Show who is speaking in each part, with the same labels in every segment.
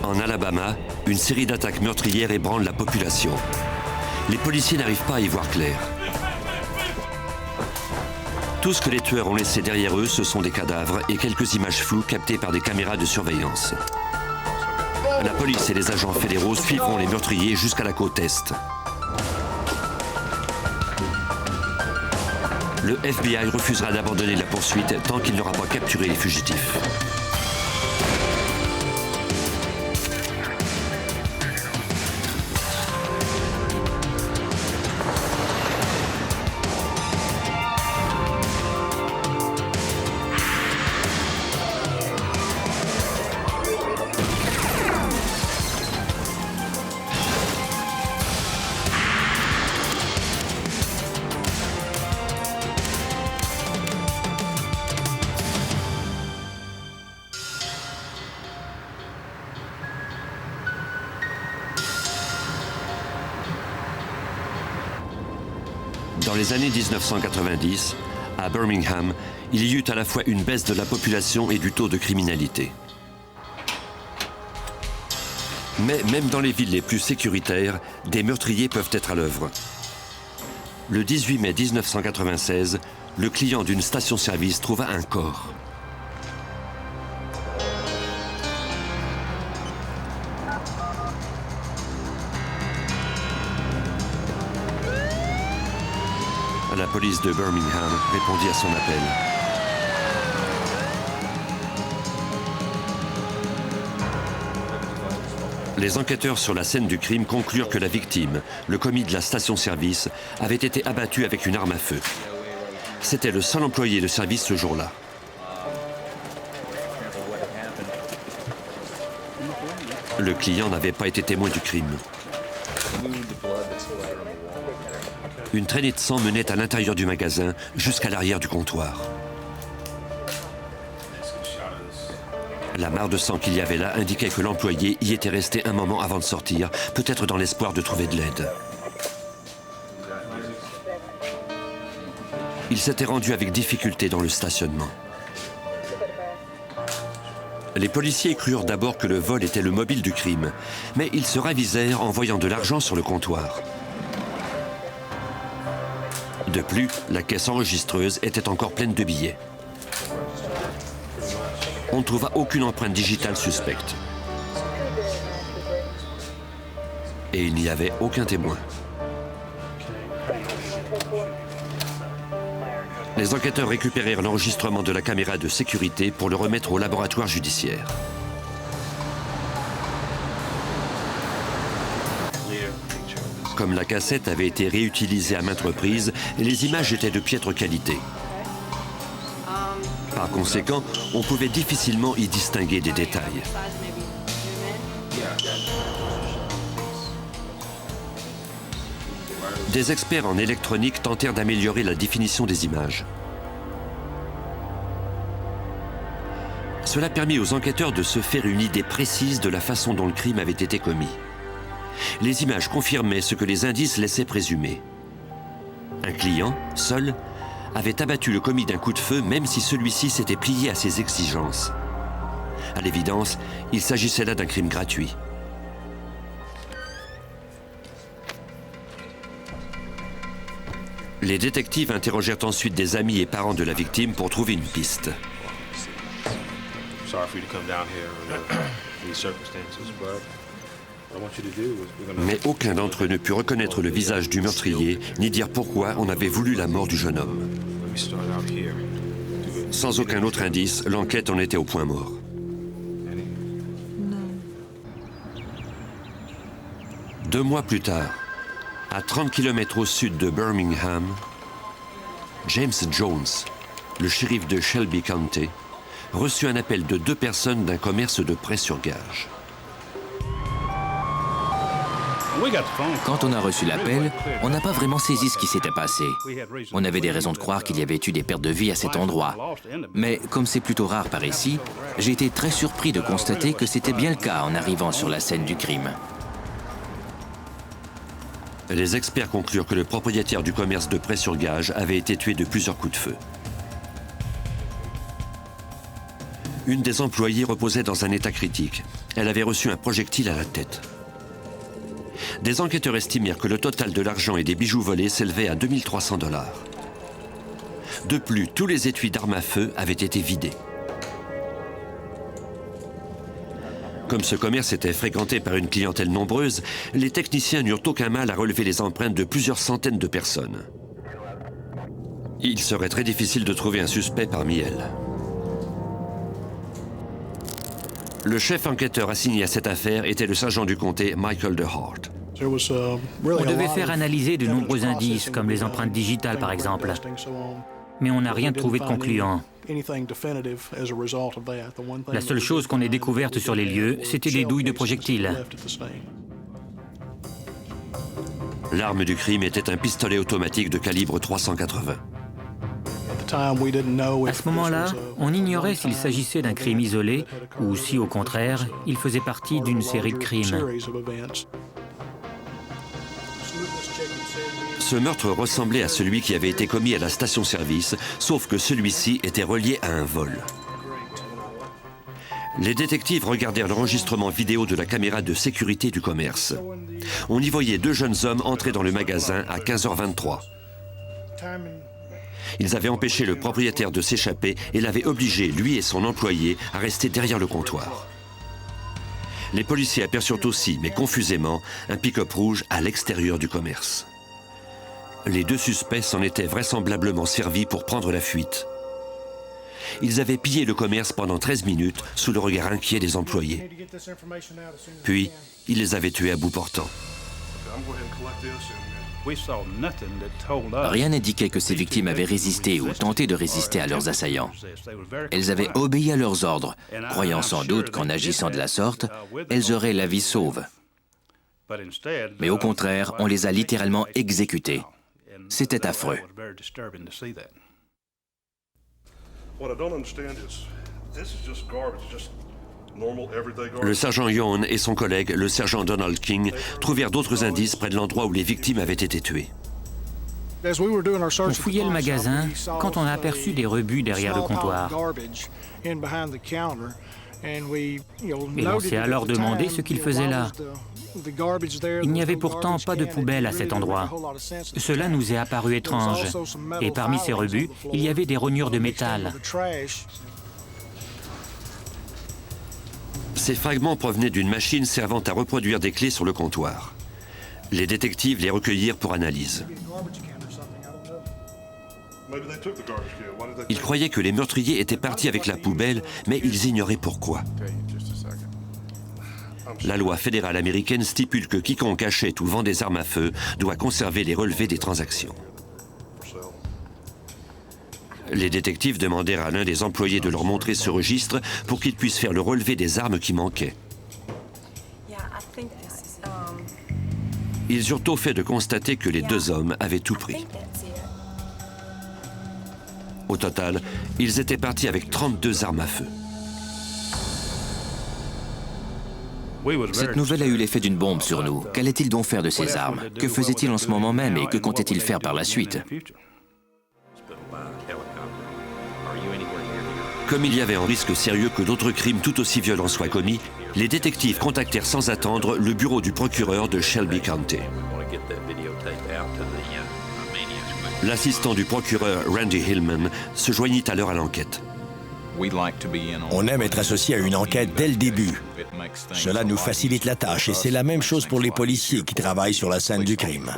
Speaker 1: En Alabama, une série d'attaques meurtrières ébranle la population. Les policiers n'arrivent pas à y voir clair. Tout ce que les tueurs ont laissé derrière eux, ce sont des cadavres et quelques images floues captées par des caméras de surveillance. La police et les agents fédéraux suivront les meurtriers jusqu'à la côte Est. Le FBI refusera d'abandonner la poursuite tant qu'il n'aura pas capturé les fugitifs. Dans les années 1990, à Birmingham, il y eut à la fois une baisse de la population et du taux de criminalité. Mais même dans les villes les plus sécuritaires, des meurtriers peuvent être à l'œuvre. Le 18 mai 1996, le client d'une station-service trouva un corps. La police de Birmingham répondit à son appel. Les enquêteurs sur la scène du crime conclurent que la victime, le commis de la station-service, avait été abattu avec une arme à feu. C'était le seul employé de service ce jour-là. Le client n'avait pas été témoin du crime. Une traînée de sang menait à l'intérieur du magasin jusqu'à l'arrière du comptoir. La mare de sang qu'il y avait là indiquait que l'employé y était resté un moment avant de sortir, peut-être dans l'espoir de trouver de l'aide. Il s'était rendu avec difficulté dans le stationnement. Les policiers crurent d'abord que le vol était le mobile du crime, mais ils se ravisèrent en voyant de l'argent sur le comptoir. De plus, la caisse enregistreuse était encore pleine de billets. On ne trouva aucune empreinte digitale suspecte. Et il n'y avait aucun témoin. Les enquêteurs récupérèrent l'enregistrement de la caméra de sécurité pour le remettre au laboratoire judiciaire. Comme la cassette avait été réutilisée à maintes reprises, les images étaient de piètre qualité. Par conséquent, on pouvait difficilement y distinguer des détails. Des experts en électronique tentèrent d'améliorer la définition des images. Cela permit aux enquêteurs de se faire une idée précise de la façon dont le crime avait été commis. Les images confirmaient ce que les indices laissaient présumer. Un client, seul, avait abattu le commis d'un coup de feu même si celui-ci s'était plié à ses exigences. À l'évidence, il s'agissait là d'un crime gratuit. Les détectives interrogèrent ensuite des amis et parents de la victime pour trouver une piste. Mais aucun d'entre eux ne put reconnaître le visage du meurtrier, ni dire pourquoi on avait voulu la mort du jeune homme. Sans aucun autre indice, l'enquête en était au point mort. Deux mois plus tard, à 30 km au sud de Birmingham, James Jones, le shérif de Shelby County, reçut un appel de deux personnes d'un commerce de prêt sur gage.
Speaker 2: Quand on a reçu l'appel, on n'a pas vraiment saisi ce qui s'était passé. On avait des raisons de croire qu'il y avait eu des pertes de vie à cet endroit. Mais comme c'est plutôt rare par ici, j'ai été très surpris de constater que c'était bien le cas en arrivant sur la scène du crime.
Speaker 1: Les experts conclurent que le propriétaire du commerce de prêt sur gage avait été tué de plusieurs coups de feu. Une des employées reposait dans un état critique. Elle avait reçu un projectile à la tête. Des enquêteurs estimèrent que le total de l'argent et des bijoux volés s'élevait à 2 300 $. De plus, tous les étuis d'armes à feu avaient été vidés. Comme ce commerce était fréquenté par une clientèle nombreuse, les techniciens n'eurent aucun mal à relever les empreintes de plusieurs centaines de personnes. Il serait très difficile de trouver un suspect parmi elles. Le chef enquêteur assigné à cette affaire était le sergent du comté Michael DeHart.
Speaker 3: On devait faire analyser de nombreux indices, comme les empreintes digitales par exemple. Mais on n'a rien trouvé de concluant. La seule chose qu'on ait découverte sur les lieux, c'était des douilles de projectiles.
Speaker 1: L'arme du crime était un pistolet automatique de calibre 380.
Speaker 3: À ce moment-là, on ignorait s'il s'agissait d'un crime isolé ou si, au contraire, il faisait partie d'une série de crimes.
Speaker 1: Ce meurtre ressemblait à celui qui avait été commis à la station-service, sauf que celui-ci était relié à un vol. Les détectives regardèrent l'enregistrement vidéo de la caméra de sécurité du commerce. On y voyait 2 jeunes hommes entrer dans le magasin à 15h23. Ils avaient empêché le propriétaire de s'échapper et l'avaient obligé, lui et son employé, à rester derrière le comptoir. Les policiers aperçurent aussi, mais confusément, un pick-up rouge à l'extérieur du commerce. Les 2 suspects s'en étaient vraisemblablement servis pour prendre la fuite. Ils avaient pillé le commerce pendant 13 minutes sous le regard inquiet des employés. Puis, ils les avaient tués à bout portant.
Speaker 2: Rien n'indiquait que ces victimes avaient résisté ou tenté de résister à leurs assaillants. Elles avaient obéi à leurs ordres, croyant sans doute qu'en agissant de la sorte, elles auraient la vie sauve. Mais au contraire, on les a littéralement exécutées. C'était affreux.
Speaker 1: Le sergent Young et son collègue, le sergent Donald King, trouvèrent d'autres indices près de l'endroit où les victimes avaient été tuées.
Speaker 3: On fouillait le magasin quand on a aperçu des rebuts derrière le comptoir. Et on s'est alors demandé ce qu'ils faisaient là. Il n'y avait pourtant pas de poubelle à cet endroit. Cela nous est apparu étrange. Et parmi ces rebuts, il y avait des rognures de métal.
Speaker 1: Ces fragments provenaient d'une machine servant à reproduire des clés sur le comptoir. Les détectives les recueillirent pour analyse. Ils croyaient que les meurtriers étaient partis avec la poubelle, mais ils ignoraient pourquoi. La loi fédérale américaine stipule que quiconque achète ou vend des armes à feu doit conserver les relevés des transactions. Les détectives demandèrent à l'un des employés de leur montrer ce registre pour qu'il puisse faire le relevé des armes qui manquaient. Ils eurent au fait de constater que les 2 hommes avaient tout pris. Au total, ils étaient partis avec 32 armes à feu.
Speaker 2: Cette nouvelle a eu l'effet d'une bombe sur nous. Qu'allait-il donc faire de ces armes? Que faisait-il en ce moment même et que comptait-il faire par la suite?
Speaker 1: Comme il y avait un risque sérieux que d'autres crimes tout aussi violents soient commis, les détectives contactèrent sans attendre le bureau du procureur de Shelby County. L'assistant du procureur, Randy Hillman, se joignit alors à l'enquête.
Speaker 4: On aime être associé à une enquête dès le début. Cela nous facilite la tâche et c'est la même chose pour les policiers qui travaillent sur la scène du crime.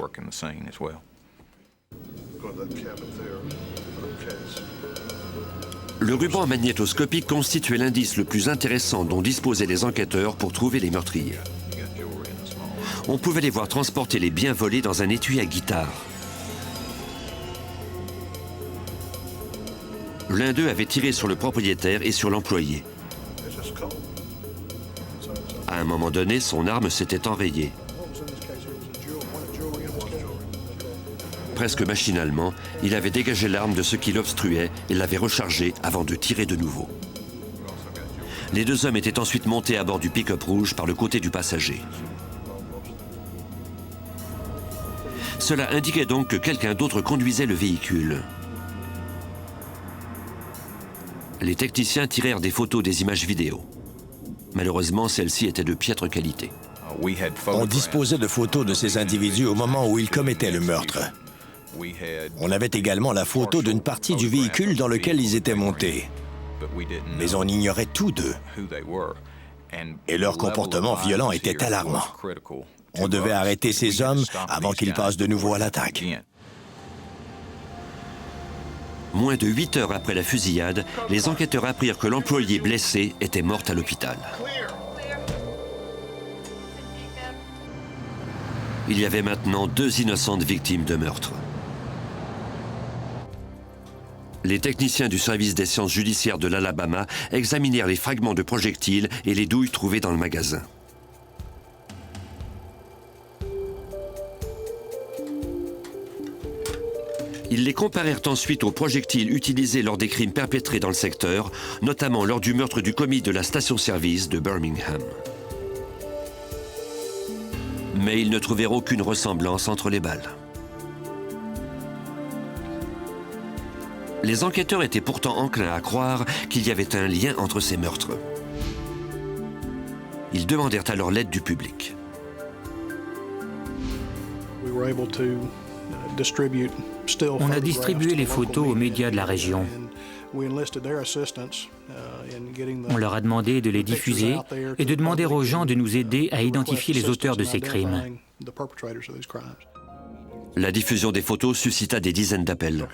Speaker 1: Le ruban magnétoscopique constituait l'indice le plus intéressant dont disposaient les enquêteurs pour trouver les meurtriers. On pouvait les voir transporter les biens volés dans un étui à guitare. L'un d'eux avait tiré sur le propriétaire et sur l'employé. À un moment donné, son arme s'était enrayée. Presque machinalement, il avait dégagé l'arme de ce qui l'obstruait et l'avait rechargée avant de tirer de nouveau. Les 2 hommes étaient ensuite montés à bord du pick-up rouge par le côté du passager. Cela indiquait donc que quelqu'un d'autre conduisait le véhicule. Les techniciens tirèrent des photos des images vidéo. Malheureusement, celles-ci étaient de piètre qualité.
Speaker 4: On disposait de photos de ces individus au moment où ils commettaient le meurtre. On avait également la photo d'une partie du véhicule dans lequel ils étaient montés. Mais on ignorait tous d'eux. Et leur comportement violent était alarmant. On devait arrêter ces hommes avant qu'ils passent de nouveau à l'attaque.
Speaker 1: Moins de 8 heures après la fusillade, les enquêteurs apprirent que l'employée blessée était morte à l'hôpital. Il y avait maintenant 2 innocentes victimes de meurtre. Les techniciens du service des sciences judiciaires de l'Alabama examinèrent les fragments de projectiles et les douilles trouvées dans le magasin. Ils les comparèrent ensuite aux projectiles utilisés lors des crimes perpétrés dans le secteur, notamment lors du meurtre du commis de la station-service de Birmingham. Mais ils ne trouvèrent aucune ressemblance entre les balles. Les enquêteurs étaient pourtant enclins à croire qu'il y avait un lien entre ces meurtres. Ils demandèrent alors l'aide du public.
Speaker 3: On a distribué les photos aux médias de la région. On leur a demandé de les diffuser et de demander aux gens de nous aider à identifier les auteurs de ces crimes.
Speaker 1: La diffusion des photos suscita des dizaines d'appels.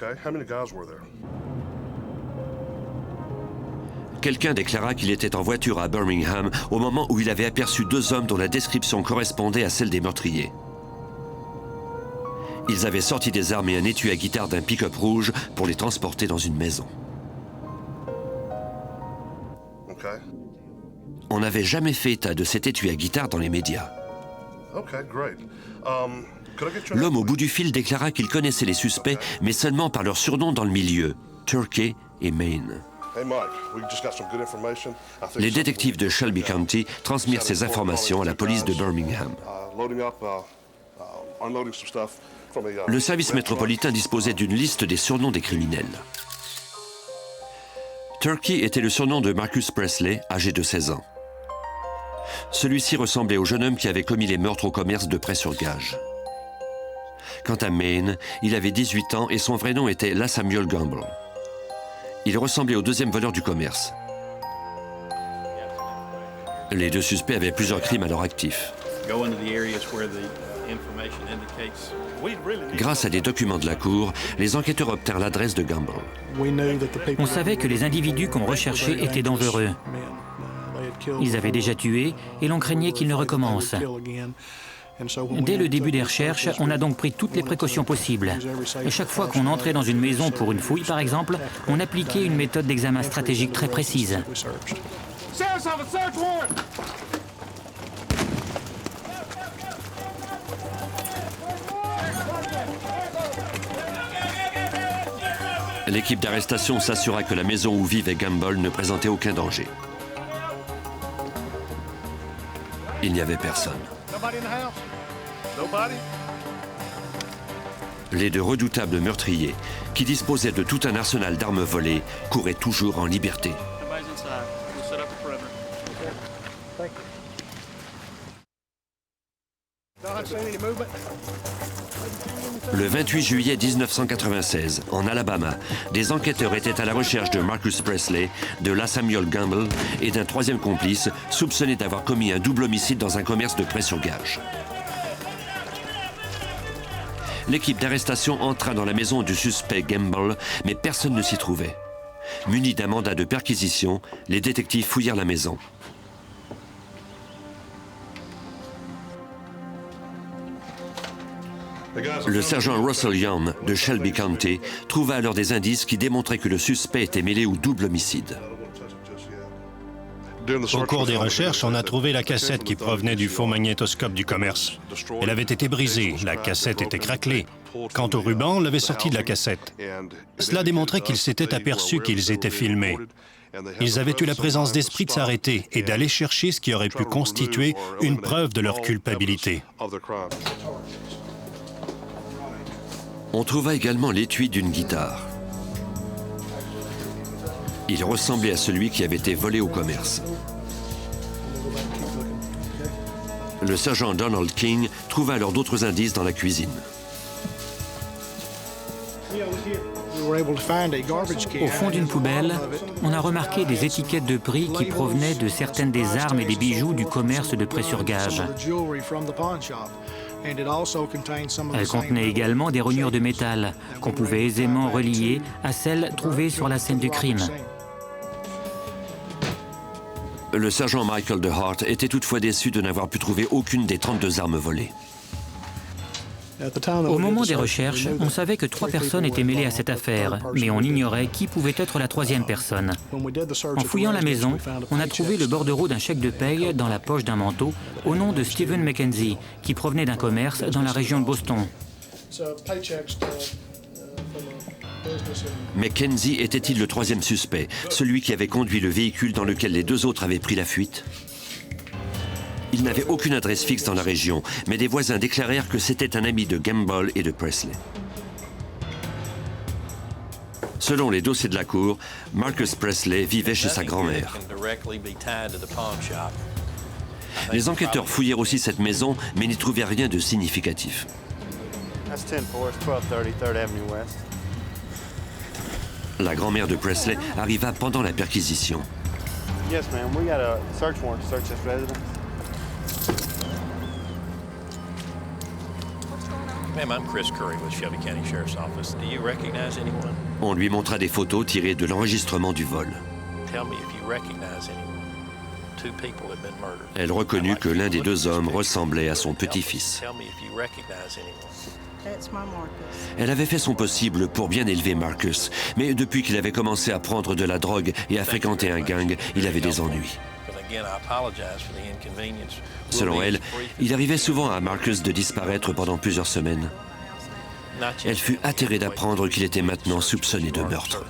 Speaker 1: Quelqu'un déclara qu'il était en voiture à Birmingham au moment où il avait aperçu 2 hommes dont la description correspondait à celle des meurtriers. Ils avaient sorti des armes et un étui à guitare d'un pick-up rouge pour les transporter dans une maison. On n'avait jamais fait état de cet étui à guitare dans les médias. L'homme au bout du fil déclara qu'il connaissait les suspects, mais seulement par leur surnom dans le milieu, Turkey et Maine. Les détectives de Shelby County transmirent ces informations à la police de Birmingham. Le service métropolitain disposait d'une liste des surnoms des criminels. Turkey était le surnom de Marcus Presley, âgé de 16 ans. Celui-ci ressemblait au jeune homme qui avait commis les meurtres au commerce de prêt-sur-gage. Quant à Maine, il avait 18 ans et son vrai nom était LaSamuel Gamble. Il ressemblait au 2e voleur du commerce. Les 2 suspects avaient plusieurs crimes à leur actif. Grâce à des documents de la cour, les enquêteurs obtinrent l'adresse de Gamble.
Speaker 3: On savait que les individus qu'on recherchait étaient dangereux. Ils avaient déjà tué et l'on craignait qu'ils ne recommencent. Dès le début des recherches, on a donc pris toutes les précautions possibles. Et chaque fois qu'on entrait dans une maison pour une fouille, par exemple, on appliquait une méthode d'examen stratégique très précise. L'équipe d'arrestation s'assura que la maison où vivait Gamble ne présentait aucun danger. Il n'y avait personne. Les 2 redoutables meurtriers, qui disposaient de tout un arsenal d'armes volées, couraient toujours en liberté. Le 28 juillet 1996, en Alabama, des enquêteurs étaient à la recherche de Marcus Presley, de LaSamuel Gamble et d'un 3e complice soupçonné d'avoir commis un double homicide dans un commerce de prêt-sur-gage. L'équipe d'arrestation entra dans la maison du suspect Gamble, mais personne ne s'y trouvait. Munis d'un mandat de perquisition, les détectives fouillèrent la maison. Le sergent Russell Young de Shelby County trouva alors des indices qui démontraient que le suspect était mêlé au double homicide.
Speaker 5: Au cours des recherches, on a trouvé la cassette qui provenait du faux magnétoscope du commerce. Elle avait été brisée, la cassette était craquelée. Quant au ruban, on l'avait sorti de la cassette. Cela démontrait qu'ils s'étaient aperçus qu'ils étaient filmés. Ils avaient eu la présence d'esprit de s'arrêter et d'aller chercher ce qui aurait pu constituer une preuve de leur culpabilité.
Speaker 1: On trouva également l'étui d'une guitare. Il ressemblait à celui qui avait été volé au commerce. Le sergent Donald King trouva alors d'autres indices dans la cuisine.
Speaker 3: Au fond d'une poubelle, on a remarqué des étiquettes de prix qui provenaient de certaines des armes et des bijoux du commerce de prêt sur gage. Elles contenaient également des rognures de métal qu'on pouvait aisément relier à celles trouvées sur la scène du crime.
Speaker 1: Le sergent Michael DeHart était toutefois déçu de n'avoir pu trouver aucune des 32 armes volées.
Speaker 3: Au moment des recherches, on savait que 3 personnes étaient mêlées à cette affaire, mais on ignorait qui pouvait être la 3e personne. En fouillant la maison, on a trouvé le bordereau d'un chèque de paye dans la poche d'un manteau au nom de Stephen McKenzie, qui provenait d'un commerce dans la région de Boston.
Speaker 1: McKenzie était-il le 3e suspect, celui qui avait conduit le véhicule dans lequel les 2 autres avaient pris la fuite? Il n'avait aucune adresse fixe dans la région, mais des voisins déclarèrent que c'était un ami de Gamble et de Presley. Selon les dossiers de la cour, Marcus Presley vivait chez sa grand-mère. Les enquêteurs fouillèrent aussi cette maison, mais n'y trouvèrent rien de significatif. La grand-mère de Presley arriva pendant la perquisition.
Speaker 6: Yes, ma'am. We got a search warrant to search this residence.
Speaker 7: Ma'am, I'm Chris Curry with Shelby County Sheriff's Office. Do you recognize anyone?
Speaker 1: On lui montra des photos tirées de l'enregistrement du vol.
Speaker 7: Tell me if you recognize anyone. 2 people have been murdered.
Speaker 1: Elle reconnut que l'un des 2 hommes ressemblait à son petit-fils.
Speaker 7: Tell me if you recognize anyone.
Speaker 1: Elle avait fait son possible pour bien élever Marcus, mais depuis qu'il avait commencé à prendre de la drogue et à fréquenter un gang, il avait des ennuis. Selon elle, il arrivait souvent à Marcus de disparaître pendant plusieurs semaines. Elle fut atterrée d'apprendre qu'il était maintenant soupçonné de meurtre.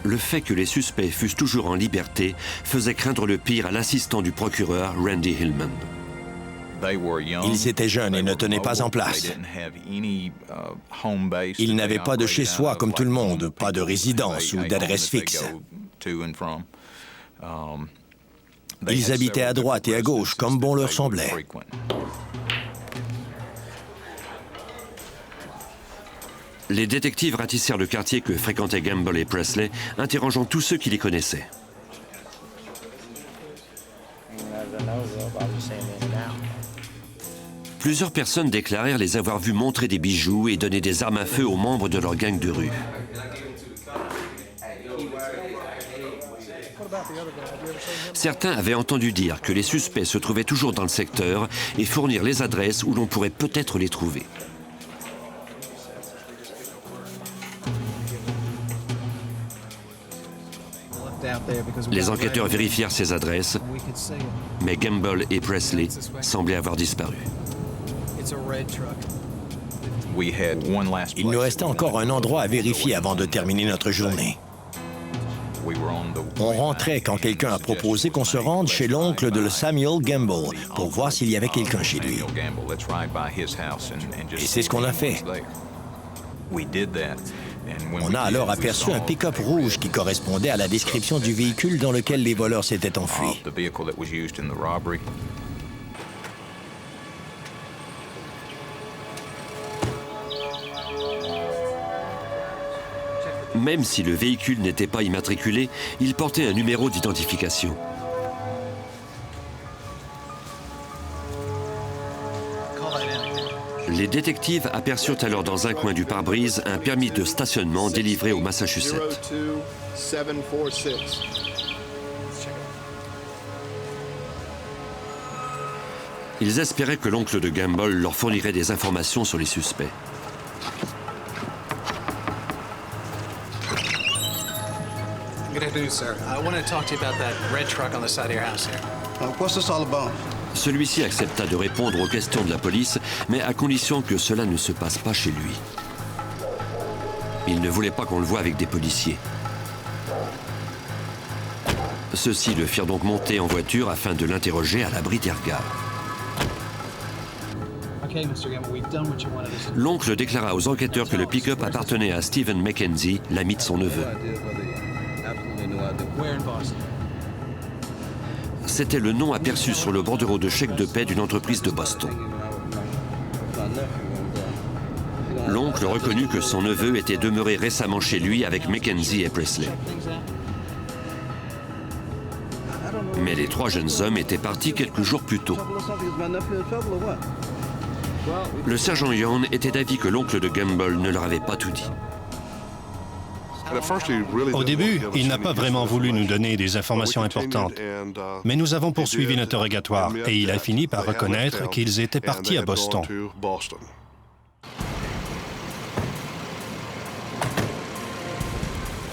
Speaker 1: Le fait que les suspects fussent toujours en liberté faisait craindre le pire à l'assistant du procureur, Randy Hillman.
Speaker 4: Ils étaient jeunes et ne tenaient pas en place. Ils n'avaient pas de chez-soi comme tout le monde, pas de résidence ou d'adresse fixe. Ils habitaient à droite et à gauche, comme bon leur semblait.
Speaker 1: Les détectives ratissèrent le quartier que fréquentaient Gamble et Presley, interrogeant tous ceux qui les connaissaient. Plusieurs personnes déclarèrent les avoir vus montrer des bijoux et donner des armes à feu aux membres de leur gang de rue. Certains avaient entendu dire que les suspects se trouvaient toujours dans le secteur et fournir les adresses où l'on pourrait peut-être les trouver. Les enquêteurs vérifièrent ces adresses, mais Gamble et Presley semblaient avoir disparu.
Speaker 4: Il nous restait encore un endroit à vérifier avant de terminer notre journée. On rentrait quand quelqu'un a proposé qu'on se rende chez l'oncle de Samuel Gamble pour voir s'il y avait quelqu'un chez lui. Et c'est ce qu'on a fait. On a alors aperçu un pick-up rouge qui correspondait à la description du véhicule dans lequel les voleurs s'étaient enfuis.
Speaker 1: Même si le véhicule n'était pas immatriculé, il portait un numéro d'identification. Les détectives aperçurent alors dans un coin du pare-brise un permis de stationnement délivré au Massachusetts. Ils espéraient que l'oncle de Gamble leur fournirait des informations sur les suspects.
Speaker 8: Good afternoon, sir. I want to talk to you about that red truck on the side of your house here.
Speaker 6: What's this all about?
Speaker 1: Celui-ci accepta de répondre aux questions de la police, mais à condition que cela ne se passe pas chez lui. Il ne voulait pas qu'on le voie avec des policiers. Ceux-ci le firent donc monter en voiture afin de l'interroger à l'abri des regards. L'oncle déclara aux enquêteurs que le pick-up appartenait à Stephen Mackenzie, l'ami de son neveu. C'était le nom aperçu sur le bordereau de chèque de paie d'une entreprise de Boston. L'oncle reconnut que son neveu était demeuré récemment chez lui avec Mackenzie et Presley. Mais les trois jeunes hommes étaient partis quelques jours plus tôt. Le sergent Young était d'avis que l'oncle de Gamble ne leur avait pas tout dit.
Speaker 5: Au début, il n'a pas vraiment voulu nous donner des informations importantes. Mais nous avons poursuivi l'interrogatoire et il a fini par reconnaître qu'ils étaient partis à Boston.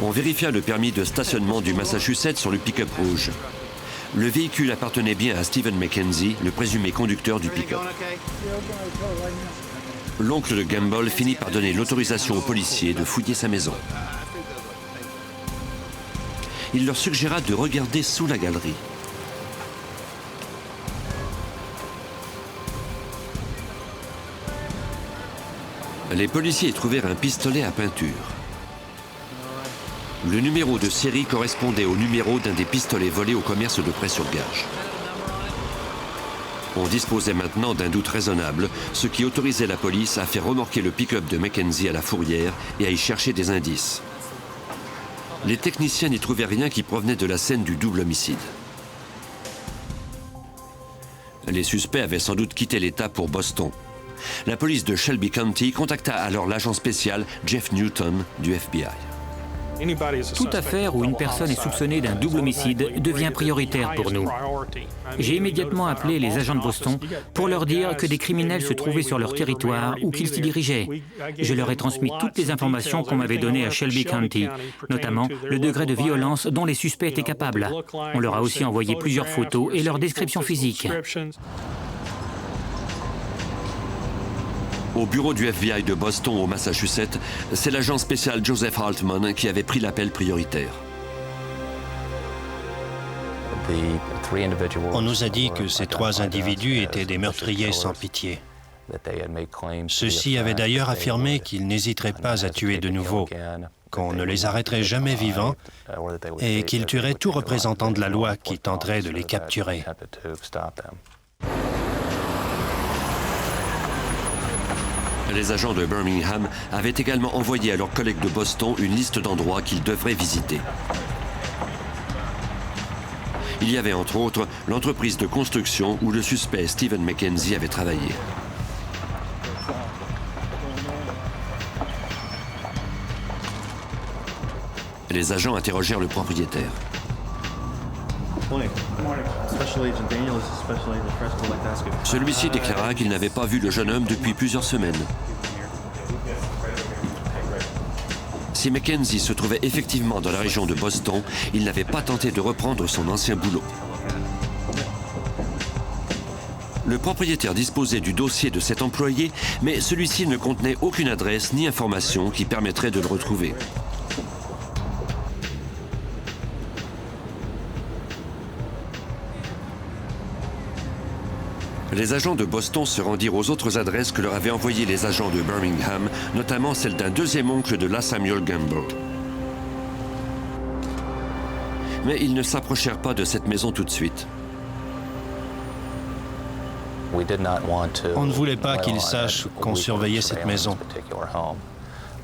Speaker 1: On vérifia le permis de stationnement du Massachusetts sur le pick-up rouge. Le véhicule appartenait bien à Stephen Mackenzie, le présumé conducteur du pick-up. L'oncle de Gamble finit par donner l'autorisation aux policiers de fouiller sa maison. Il leur suggéra de regarder sous la galerie. Les policiers y trouvèrent un pistolet à peinture. Le numéro de série correspondait au numéro d'un des pistolets volés au commerce de prêt-sur-gage. On disposait maintenant d'un doute raisonnable, ce qui autorisait la police à faire remorquer le pick-up de Mackenzie à la fourrière et à y chercher des indices. Les techniciens n'y trouvaient rien qui provenait de la scène du double homicide. Les suspects avaient sans doute quitté l'État pour Boston. La police de Shelby County contacta alors l'agent spécial Jeff Newton du FBI.
Speaker 3: Toute affaire où une personne est soupçonnée d'un double homicide devient prioritaire pour nous. J'ai immédiatement appelé les agents de Boston pour leur dire que des criminels se trouvaient sur leur territoire ou qu'ils s'y dirigeaient. Je leur ai transmis toutes les informations qu'on m'avait données à Shelby County, notamment le degré de violence dont les suspects étaient capables. On leur a aussi envoyé plusieurs photos et leurs descriptions physiques.
Speaker 1: Au bureau du FBI de Boston, au Massachusetts, c'est l'agent spécial Joseph Haltman qui avait pris l'appel prioritaire.
Speaker 5: On nous a dit que ces trois individus étaient des meurtriers sans pitié. Ceux-ci avaient d'ailleurs affirmé qu'ils n'hésiteraient pas à tuer de nouveau, qu'on ne les arrêterait jamais vivants et qu'ils tueraient tout représentant de la loi qui tenterait de les capturer.
Speaker 1: Les agents de Birmingham avaient également envoyé à leurs collègues de Boston une liste d'endroits qu'ils devraient visiter. Il y avait entre autres l'entreprise de construction où le suspect Stephen Mackenzie avait travaillé. Les agents interrogèrent le propriétaire. Celui-ci déclara qu'il n'avait pas vu le jeune homme depuis plusieurs semaines. Si Mackenzie se trouvait effectivement dans la région de Boston, il n'avait pas tenté de reprendre son ancien boulot. Le propriétaire disposait du dossier de cet employé, mais celui-ci ne contenait aucune adresse ni information qui permettrait de le retrouver. Les agents de Boston se rendirent aux autres adresses que leur avaient envoyées les agents de Birmingham, notamment celle d'un deuxième oncle de la Samuel Gamble. Mais ils ne s'approchèrent pas de cette maison tout de suite.
Speaker 5: On ne voulait pas qu'ils sachent qu'on surveillait cette maison.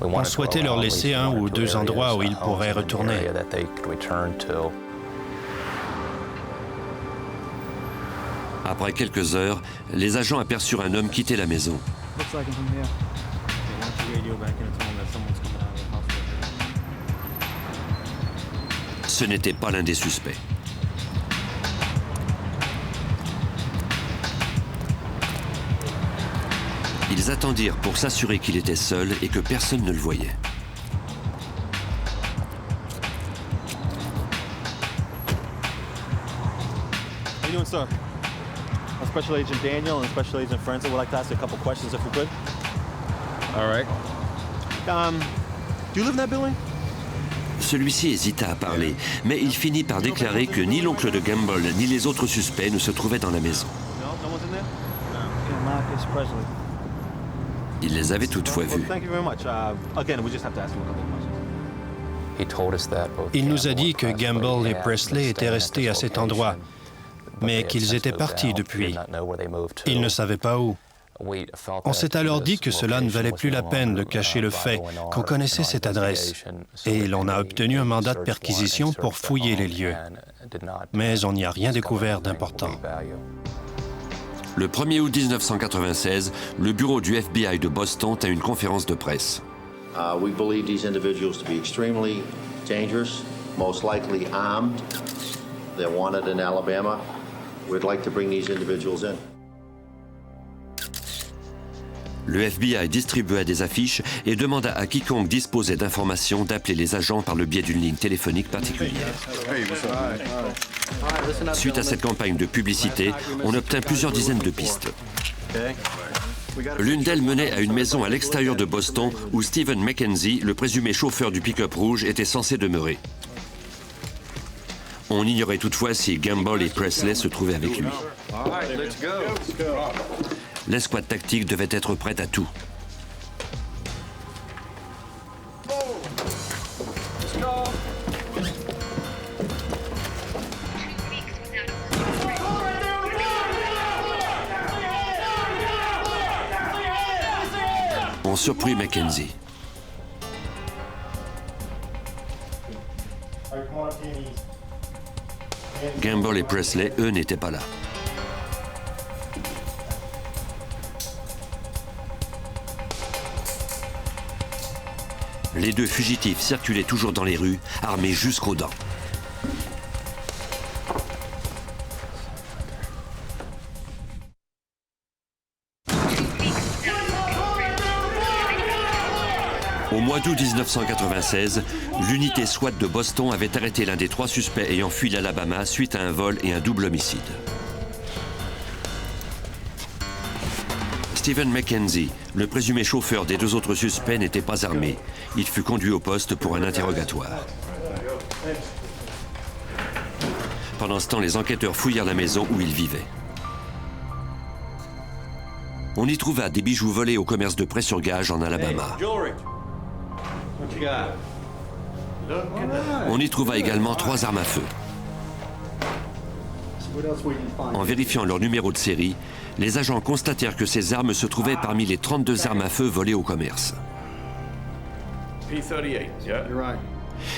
Speaker 5: On souhaitait leur laisser un ou deux endroits où ils pourraient retourner.
Speaker 1: Après quelques heures, les agents aperçurent un homme quitter la maison. Ce n'était pas l'un des suspects. Ils attendirent pour s'assurer qu'il était seul et que personne ne le voyait.
Speaker 6: How you doing, sir? I'm Special Agent Daniel and Special Agent Forensic would like to ask you a couple questions if we could. All right. Do you live in that building?
Speaker 1: Celui-ci hésita à parler, mais il finit par déclarer que ni l'oncle de Gamble ni les autres suspects ne se trouvaient dans la maison.
Speaker 6: No, no one's in there? No. Marcus Presley.
Speaker 1: Il les avait toutefois vus.
Speaker 5: Il nous a dit que Gamble et Presley étaient restés à cet endroit, mais qu'ils étaient partis depuis. Ils ne savaient pas où. On s'est alors dit que cela ne valait plus la peine de cacher le fait qu'on connaissait cette adresse, et l'on a obtenu un mandat de perquisition pour fouiller les lieux. Mais on n'y a rien découvert d'important.
Speaker 1: Le 1er août 1996, le bureau du FBI de Boston a une conférence de presse.
Speaker 9: We believe these individuals to be extremely dangerous, most likely armed. They're wanted in Alabama. We'd like to bring these individuals in.
Speaker 1: Le FBI distribua des affiches et demanda à quiconque disposait d'informations d'appeler les agents par le biais d'une ligne téléphonique particulière. Suite à cette campagne de publicité, on obtint plusieurs dizaines de pistes. L'une d'elles menait à une maison à l'extérieur de Boston où Stephen Mackenzie, le présumé chauffeur du pick-up rouge, était censé demeurer. On ignorait toutefois si Gamble et Presley se trouvaient avec lui. L'escouade tactique devait être prête à tout. On surprit Mackenzie. Gamble et Presley, eux, n'étaient pas là. Les deux fugitifs circulaient toujours dans les rues, armés jusqu'aux dents. Au mois d'août 1996, l'unité SWAT de Boston avait arrêté l'un des 3 suspects ayant fui l'Alabama suite à un vol et un double homicide. Stephen Mackenzie, le présumé chauffeur des 2 autres suspects, n'était pas armé. Il fut conduit au poste pour un interrogatoire. Pendant ce temps, les enquêteurs fouillèrent la maison où il vivait. On y trouva des bijoux volés au commerce de prêt sur gage en Alabama. On y trouva également 3 armes à feu. En vérifiant leur numéro de série, les agents constatèrent que ces armes se trouvaient parmi les 32 armes à feu volées au commerce.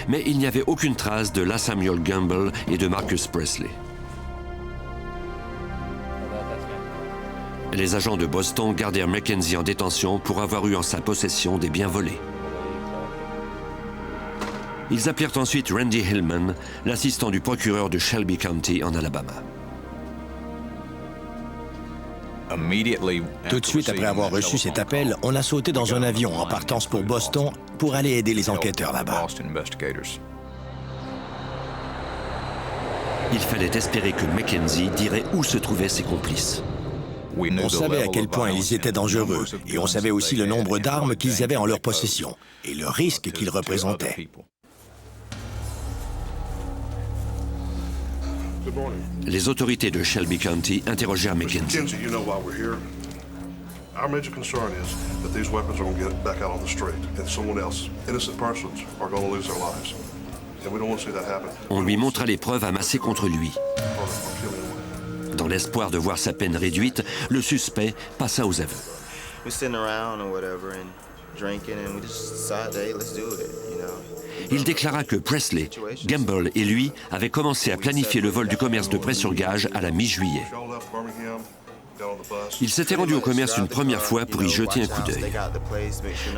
Speaker 1: Mais il n'y avait aucune trace de LaSamuel Gamble et de Marcus Presley. Les agents de Boston gardèrent Mackenzie en détention pour avoir eu en sa possession des biens volés. Ils appelèrent ensuite Randy Hillman, l'assistant du procureur de Shelby County en Alabama.
Speaker 4: Tout de suite après avoir reçu cet appel, on a sauté dans un avion en partance pour Boston pour aller aider les enquêteurs là-bas.
Speaker 1: Il fallait espérer que Mackenzie dirait où se trouvaient ses complices.
Speaker 4: On savait à quel point ils étaient dangereux et on savait aussi le nombre d'armes qu'ils avaient en leur possession et le risque qu'ils représentaient.
Speaker 1: Les autorités de Shelby County interrogèrent Mackenzie.
Speaker 10: Our major concern is that these weapons are going to get back out on the street and someone else, innocent persons, are going to lose their lives. And we don't want to see that happen.
Speaker 1: On lui montra les preuves amassées contre lui. Dans l'espoir de voir sa peine réduite, le suspect passa aux aveux. Il déclara que Presley, Gamble et lui avaient commencé à planifier le vol du commerce de prêt sur gage à la mi-juillet. Il s'était rendu au commerce une première fois pour y jeter un coup d'œil.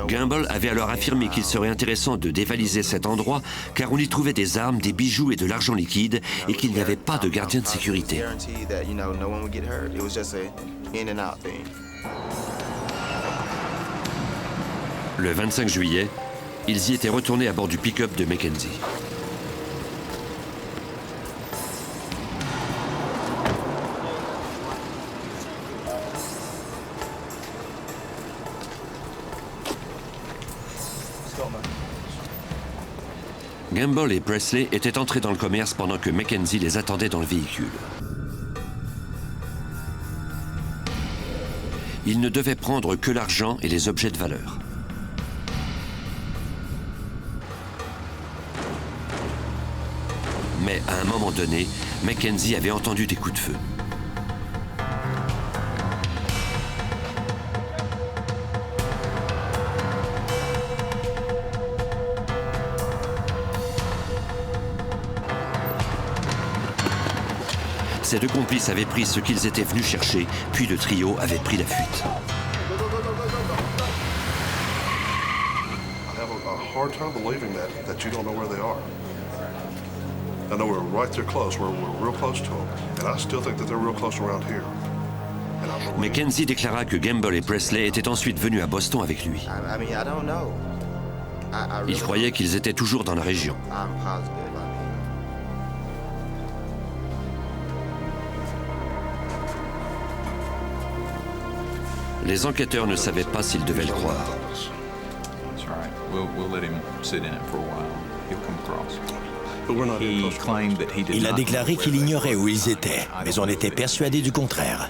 Speaker 1: Gamble avait alors affirmé qu'il serait intéressant de dévaliser cet endroit car on y trouvait des armes, des bijoux et de l'argent liquide et qu'il n'y avait pas de gardien de sécurité. Le 25 juillet, ils y étaient retournés à bord du pick-up de Mackenzie. Gamble et Presley étaient entrés dans le commerce pendant que Mackenzie les attendait dans le véhicule. Il ne devait prendre que l'argent et les objets de valeur. Mais à un moment donné, Mackenzie avait entendu des coups de feu. Ses deux complices avaient pris ce qu'ils étaient venus chercher, puis le trio avait pris la fuite.
Speaker 10: I have a hard time believing that you don't know where they are. I know we're right there close, we're real close to them, and I still think that they're real close around here.
Speaker 1: Mackenzie déclara que Gamble et Presley étaient ensuite venus à Boston avec lui. Il croyait qu'ils étaient toujours dans la région. Les enquêteurs ne savaient pas s'ils devaient le croire.
Speaker 4: Il a déclaré qu'il ignorait où ils étaient, mais on était persuadé du contraire.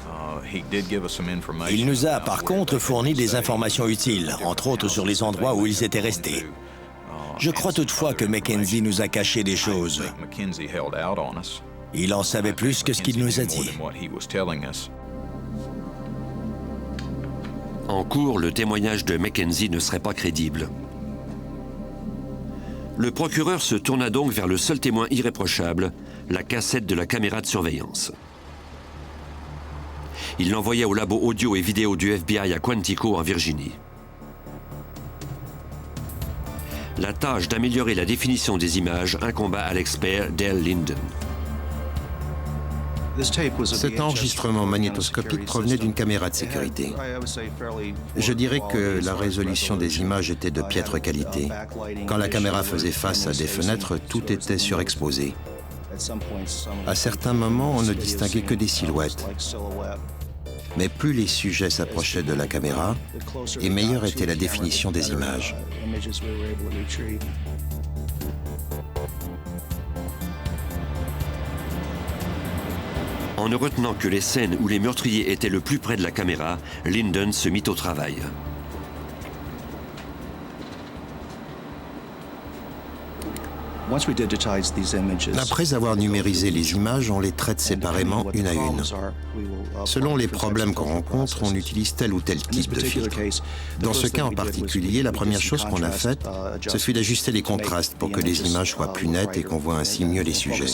Speaker 4: Il nous a, par contre, fourni des informations utiles, entre autres sur les endroits où ils étaient restés. Je crois toutefois que Mackenzie nous a caché des choses. Il en savait plus que ce qu'il nous a dit.
Speaker 1: En cours, le témoignage de Mackenzie ne serait pas crédible. Le procureur se tourna donc vers le seul témoin irréprochable, la cassette de la caméra de surveillance. Il l'envoya au labo audio et vidéo du FBI à Quantico, en Virginie. La tâche d'améliorer la définition des images incomba à l'expert Dale Linden.
Speaker 11: Cet enregistrement magnétoscopique provenait d'une caméra de sécurité. Je dirais que la résolution des images était de piètre qualité. Quand la caméra faisait face à des fenêtres, tout était surexposé. À certains moments, on ne distinguait que des silhouettes. Mais plus les sujets s'approchaient de la caméra, et meilleure était la définition des images.
Speaker 1: En ne retenant que les scènes où les meurtriers étaient le plus près de la caméra, Linden se mit au travail.
Speaker 11: Après avoir numérisé les images, on les traite séparément, une à une. Selon les problèmes qu'on rencontre, on utilise tel ou tel type de filtre. Dans ce cas en particulier, la première chose qu'on a faite, ce fut d'ajuster les contrastes pour que les images soient plus nettes et qu'on voit ainsi mieux les sujets.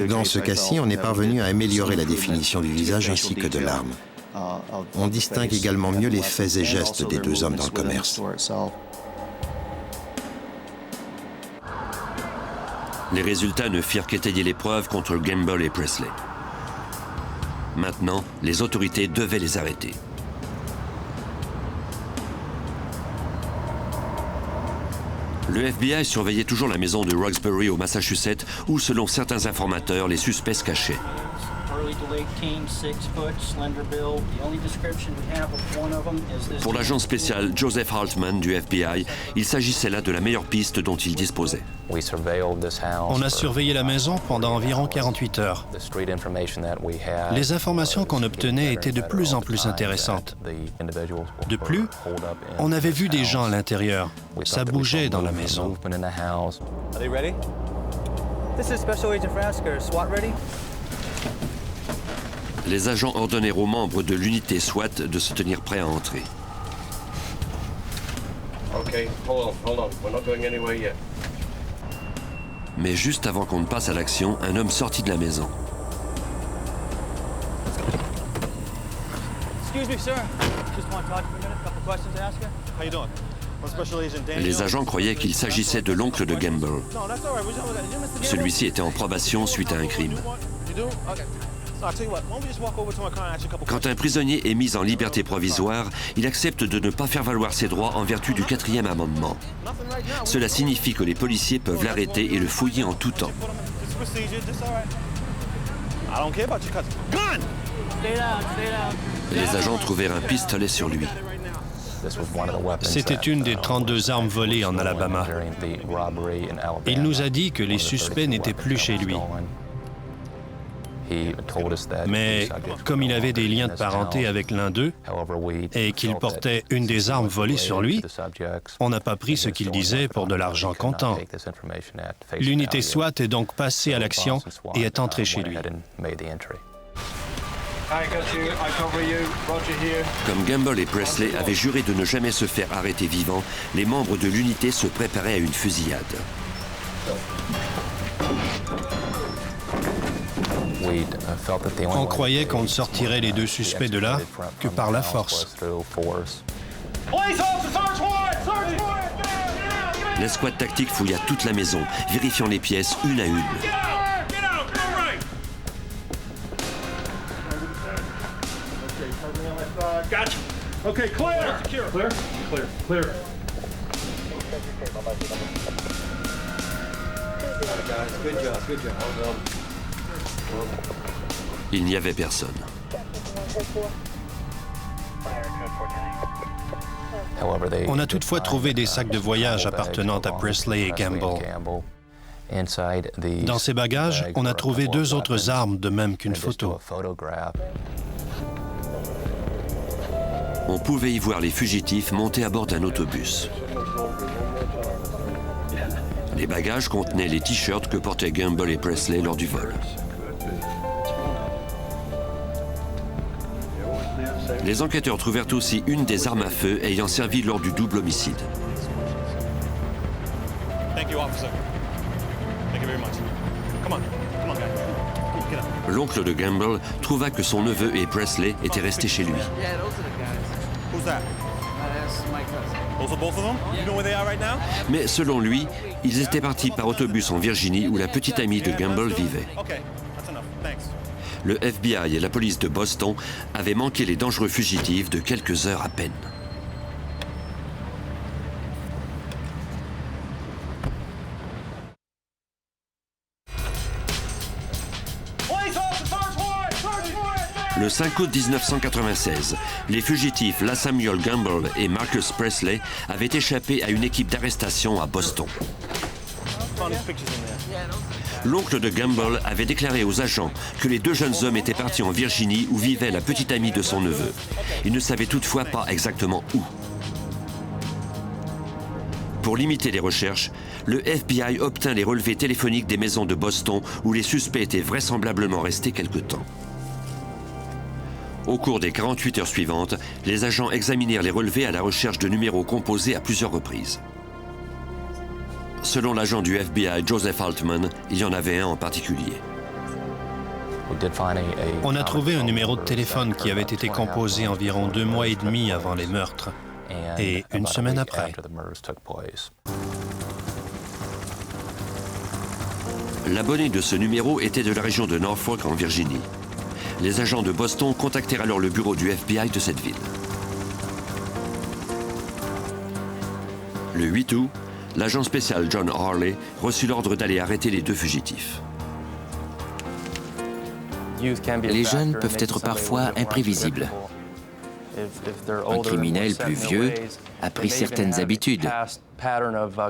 Speaker 11: Dans ce cas-ci, on est parvenu à améliorer la définition du visage ainsi que de l'arme. On distingue également mieux les faits et gestes des deux hommes dans le commerce.
Speaker 1: Les résultats ne firent qu'étayer les preuves contre Gamble et Presley. Maintenant, les autorités devaient les arrêter. Le FBI surveillait toujours la maison de Roxbury au Massachusetts où, selon certains informateurs, les suspects se cachaient. Pour l'agent spécial Joseph Haltman du FBI, il s'agissait là de la meilleure piste dont il disposait.
Speaker 5: On a surveillé la maison pendant environ 48 heures. Les informations qu'on obtenait étaient de plus en plus intéressantes. De plus, on avait vu des gens à l'intérieur. Ça bougeait dans la maison.
Speaker 1: Les agents ordonnèrent aux membres de l'unité SWAT de se tenir prêts à entrer. Mais juste avant qu'on ne passe à l'action, un homme sortit de la maison. Les agents croyaient qu'il s'agissait de l'oncle de Gamble. Celui-ci était en probation suite à un crime. Quand un prisonnier est mis en liberté provisoire, il accepte de ne pas faire valoir ses droits en vertu du 4e amendement. Cela signifie que les policiers peuvent l'arrêter et le fouiller en tout temps. Les agents trouvèrent un pistolet sur lui.
Speaker 5: C'était une des 32 armes volées en Alabama. Il nous a dit que les suspects n'étaient plus chez lui. Mais comme il avait des liens de parenté avec l'un d'eux et qu'il portait une des armes volées sur lui, on n'a pas pris ce qu'il disait pour de l'argent comptant. L'unité SWAT est donc passée à l'action et est entrée chez lui.
Speaker 1: Comme Gamble et Presley avaient juré de ne jamais se faire arrêter vivants, les membres de l'unité se préparaient à une fusillade.
Speaker 5: On croyait qu'on ne sortirait les deux suspects de là que par la force.
Speaker 1: L'escouade tactique fouilla toute la maison, vérifiant les pièces une à une. Il n'y avait personne.
Speaker 5: On a toutefois trouvé des sacs de voyage appartenant à Presley et Gamble. Dans ces bagages, on a trouvé deux autres armes de même qu'une photo.
Speaker 1: On pouvait y voir les fugitifs montés à bord d'un autobus. Les bagages contenaient les t-shirts que portaient Gamble et Presley lors du vol. Les enquêteurs trouvèrent aussi une des armes à feu ayant servi lors du double homicide. L'oncle de Gamble trouva que son neveu et Presley étaient restés chez lui. Mais selon lui, ils étaient partis par autobus en Virginie où la petite amie de Gamble vivait. Le FBI et la police de Boston avaient manqué les dangereux fugitifs de quelques heures à peine. Le 5 août 1996, les fugitifs La Samuel Gamble et Marcus Presley avaient échappé à une équipe d'arrestation à Boston. L'oncle de Gamble avait déclaré aux agents que les deux jeunes hommes étaient partis en Virginie où vivait la petite amie de son neveu. Il ne savait toutefois pas exactement où. Pour limiter les recherches, le FBI obtint les relevés téléphoniques des maisons de Boston où les suspects étaient vraisemblablement restés quelque temps. Au cours des 48 heures suivantes, les agents examinèrent les relevés à la recherche de numéros composés à plusieurs reprises. Selon l'agent du FBI, Joseph Altman, il y en avait un en particulier.
Speaker 5: On a trouvé un numéro de téléphone qui avait été composé environ 2 mois et demi avant les meurtres et une semaine après.
Speaker 1: L'abonné de ce numéro était de la région de Norfolk en Virginie. Les agents de Boston contactèrent alors le bureau du FBI de cette ville. Le 8 août, l'agent spécial John Harley reçut l'ordre d'aller arrêter les deux fugitifs.
Speaker 2: Les jeunes peuvent être parfois imprévisibles. Un criminel plus vieux a pris certaines habitudes.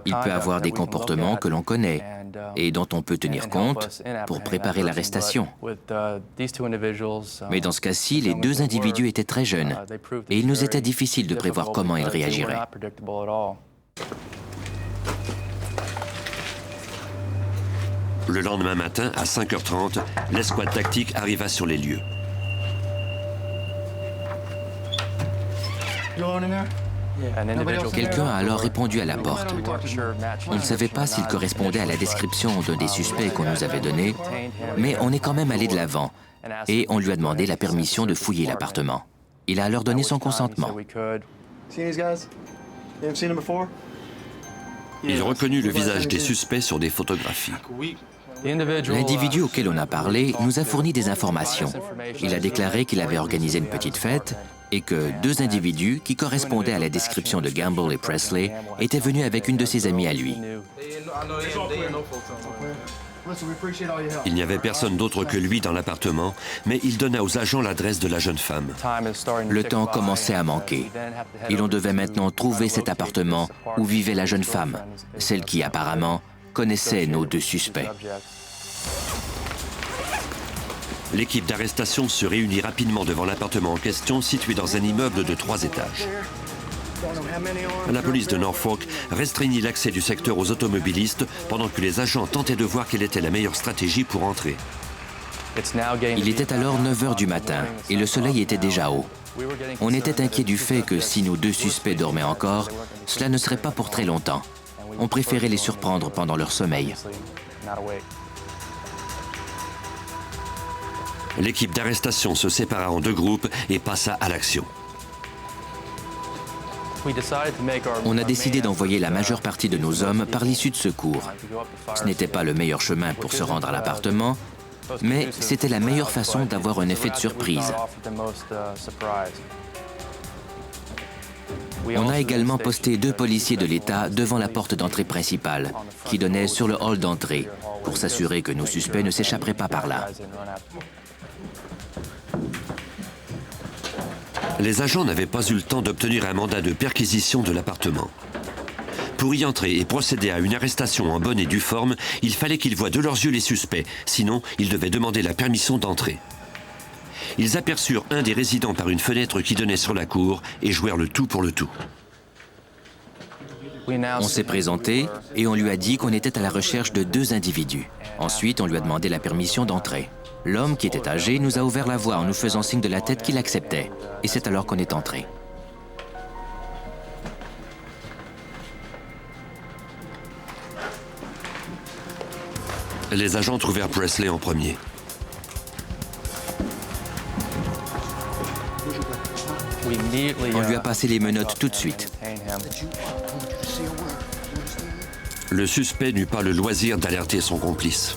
Speaker 2: Il peut avoir des comportements que l'on connaît et dont on peut tenir compte pour préparer l'arrestation. Mais dans ce cas-ci, les deux individus étaient très jeunes et il nous était difficile de prévoir comment ils réagiraient.
Speaker 1: Le lendemain matin, à 5h30, l'escouade tactique arriva sur les lieux.
Speaker 2: Quelqu'un a alors répondu à la porte. On ne savait pas s'il correspondait à la description d'un des suspects qu'on nous avait donné, mais on est quand même allé de l'avant et on lui a demandé la permission de fouiller l'appartement. Il a alors donné son consentement.
Speaker 1: Il reconnut le visage des suspects sur des photographies.
Speaker 2: L'individu auquel on a parlé nous a fourni des informations. Il a déclaré qu'il avait organisé une petite fête et que deux individus qui correspondaient à la description de Gamble et Presley étaient venus avec une de ses amies à lui.
Speaker 1: Il n'y avait personne d'autre que lui dans l'appartement, mais il donna aux agents l'adresse de la jeune femme.
Speaker 2: Le temps commençait à manquer et l'on devait maintenant trouver cet appartement où vivait la jeune femme, celle qui apparemment connaissait nos deux suspects.
Speaker 1: L'équipe d'arrestation se réunit rapidement devant l'appartement en question, situé dans un immeuble de 3 étages. La police de Norfolk restreignit l'accès du secteur aux automobilistes pendant que les agents tentaient de voir quelle était la meilleure stratégie pour entrer.
Speaker 2: Il était alors 9 h du matin et le soleil était déjà haut. On était inquiet du fait que si nos 2 suspects dormaient encore, cela ne serait pas pour très longtemps. On préférait les surprendre pendant leur sommeil.
Speaker 1: L'équipe d'arrestation se sépara en 2 groupes et passa à l'action.
Speaker 2: On a décidé d'envoyer la majeure partie de nos hommes par l'issue de secours. Ce n'était pas le meilleur chemin pour se rendre à l'appartement, mais c'était la meilleure façon d'avoir un effet de surprise. On a également posté 2 policiers de l'État devant la porte d'entrée principale, qui donnait sur le hall d'entrée, pour s'assurer que nos suspects ne s'échapperaient pas par là.
Speaker 1: Les agents n'avaient pas eu le temps d'obtenir un mandat de perquisition de l'appartement. Pour y entrer et procéder à une arrestation en bonne et due forme, il fallait qu'ils voient de leurs yeux les suspects, sinon ils devaient demander la permission d'entrer. Ils aperçurent un des résidents par une fenêtre qui donnait sur la cour et jouèrent le tout pour le tout.
Speaker 2: On s'est présenté et on lui a dit qu'on était à la recherche de 2 individus. Ensuite, on lui a demandé la permission d'entrer. L'homme, qui était âgé, nous a ouvert la voie en nous faisant signe de la tête qu'il acceptait. Et c'est alors qu'on est entré.
Speaker 1: Les agents trouvèrent Presley en premier.
Speaker 2: On lui a passé les menottes tout de suite.
Speaker 1: Le suspect n'eut pas le loisir d'alerter son complice.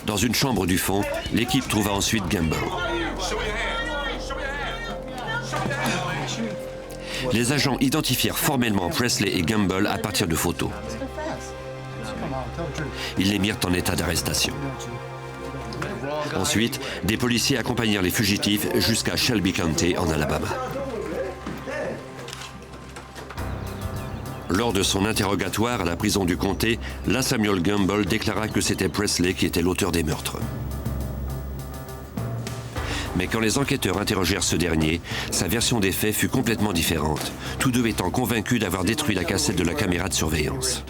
Speaker 1: Dans une chambre du fond, l'équipe trouva ensuite Gamble. Les agents identifièrent formellement Presley et Gamble à partir de photos. Ils les mirent en état d'arrestation. Ensuite, des policiers accompagnèrent les fugitifs jusqu'à Shelby County, en Alabama. Lors de son interrogatoire à la prison du comté, Samuel Gamble déclara que c'était Presley qui était l'auteur des meurtres. Mais quand les enquêteurs interrogèrent ce dernier, sa version des faits fut complètement différente, tous 2 étant convaincus d'avoir détruit la cassette de la caméra de surveillance.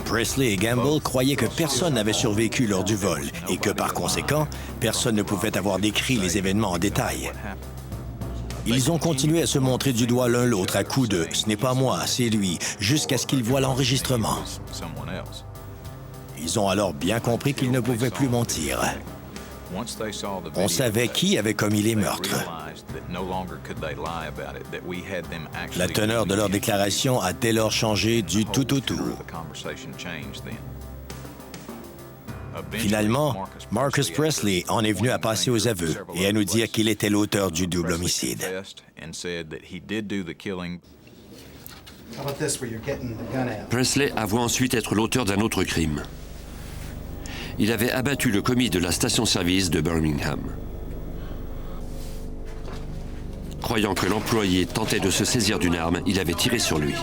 Speaker 4: Presley et Gamble croyaient que personne n'avait survécu lors du vol et que par conséquent, personne ne pouvait avoir décrit les événements en détail. Ils ont continué à se montrer du doigt l'un l'autre à coups de « ce n'est pas moi, c'est lui », jusqu'à ce qu'ils voient l'enregistrement. Ils ont alors bien compris qu'ils ne pouvaient plus mentir. On savait qui avait commis les meurtres. La teneur de leur déclaration a dès lors changé du tout au tout. Finalement, Marcus Presley en est venu à passer aux aveux et à nous dire qu'il était l'auteur du double homicide.
Speaker 1: Presley avoua ensuite être l'auteur d'un autre crime. Il avait abattu le commis de la station-service de Birmingham. Croyant que l'employé tentait de se saisir d'une arme, il avait tiré sur lui.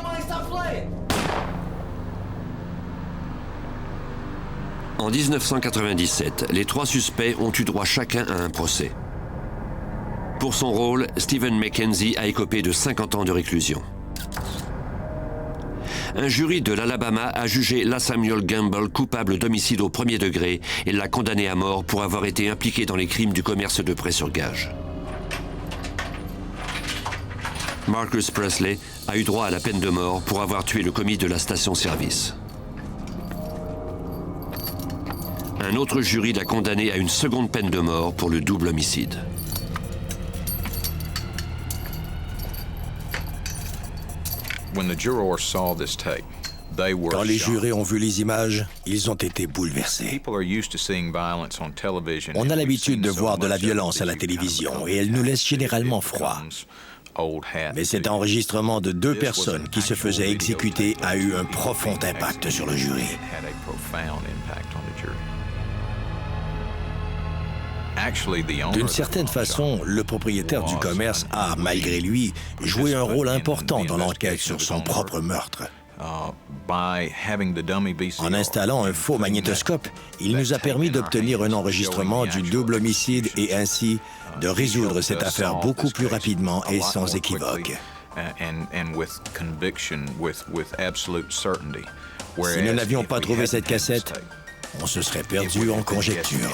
Speaker 1: En 1997, les 3 suspects ont eu droit chacun à un procès. Pour son rôle, Stephen McKenzie a écopé de 50 ans de réclusion. Un jury de l'Alabama a jugé Samuel Gamble coupable d'homicide au 1er degré et l'a condamné à mort pour avoir été impliqué dans les crimes du commerce de prêts sur gage. Marcus Presley a eu droit à la peine de mort pour avoir tué le commis de la station-service. Un autre jury l'a condamné à une seconde peine de mort pour le double homicide.
Speaker 4: Quand les jurés ont vu les images, ils ont été bouleversés. On a l'habitude de voir de la violence à la télévision et elle nous laisse généralement froid. Mais cet enregistrement de 2 personnes qui se faisaient exécuter a eu un profond impact sur le jury. D'une certaine façon, le propriétaire du commerce a, malgré lui, joué un rôle important dans l'enquête sur son propre meurtre. En installant un faux magnétoscope, il nous a permis d'obtenir un enregistrement du double homicide et ainsi de résoudre cette affaire beaucoup plus rapidement et sans équivoque. Si nous n'avions pas trouvé cette cassette, on se serait perdu en conjecture.